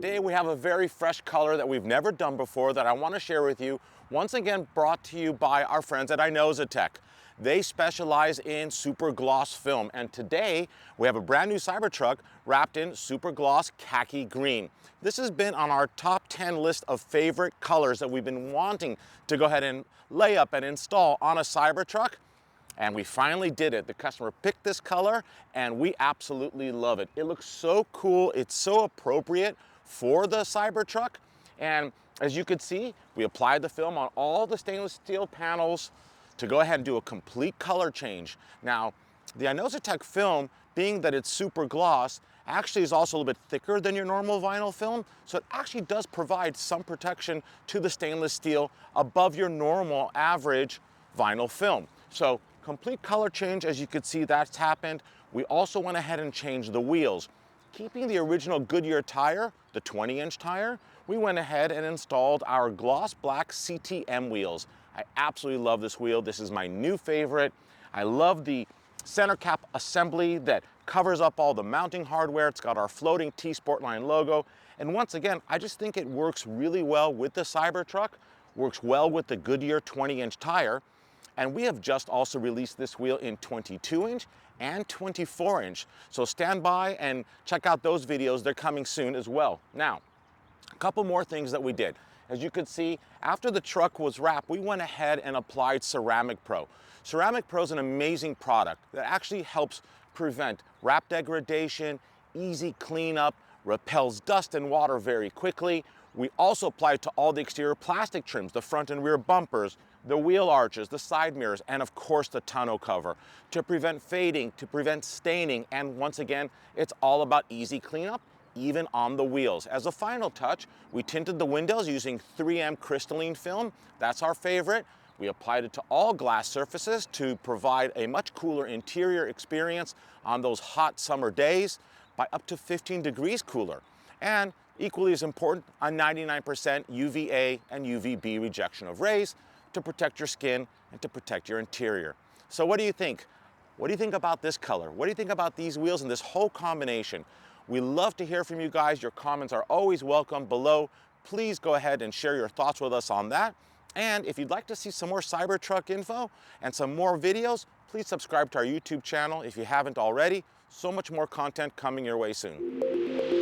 Today we have a very fresh color that we've never done before that I want to share with you. Once again, brought to you by our friends at Inozetek. They specialize in Supergloss Film, and today we have a brand new Cybertruck wrapped in Supergloss Khaki Green. This has been on our top 10 list of favorite colors that we've been wanting to go ahead and lay up and install on a Cybertruck. And we finally did it. The customer picked this color and we absolutely love it. It looks so cool. It's so appropriate for the Cybertruck. And as you could see, we applied the film on all the stainless steel panels to go ahead and do a complete color change. Now, the Inozetek film, being that it's super gloss, actually is also a little bit thicker than your normal vinyl film. So it actually does provide some protection to the stainless steel above your normal average vinyl film. So complete color change, as you can see, that's happened. We also went ahead and changed the wheels. Keeping the original Goodyear tire, the 20-inch tire, we went ahead and installed our gloss black CTM wheels. I absolutely love this wheel. This is my new favorite. I love the center cap assembly that covers up all the mounting hardware. It's got our floating T-sportline logo. And once again, I just think it works really well with the Cybertruck, works well with the Goodyear 20-inch tire. And we have just also released this wheel in 22-inch and 24-inch. So stand by and check out those videos. They're coming soon as well. Now, a couple more things that we did. As you could see, after the truck was wrapped, we went ahead and applied Ceramic Pro. Ceramic Pro is an amazing product that actually helps prevent wrap degradation, easy cleanup, repels dust and water very quickly. We also applied to all the exterior plastic trims, the front and rear bumpers, the wheel arches, the side mirrors, and of course the tonneau cover to prevent fading, to prevent staining, and once again, it's all about easy cleanup, even on the wheels. As a final touch, we tinted the windows using 3M crystalline film. That's our favorite. We applied it to all glass surfaces to provide a much cooler interior experience on those hot summer days by up to 15 degrees cooler. And equally as important, a 99% UVA and UVB rejection of rays to protect your skin and to protect your interior. So what do you think? What do you think about this color? What do you think about these wheels and this whole combination? We love to hear from you guys. Your comments are always welcome below. Please go ahead and share your thoughts with us on that. And if you'd like to see some more Cybertruck info and some more videos, please subscribe to our YouTube channel if you haven't already. So much more content coming your way soon.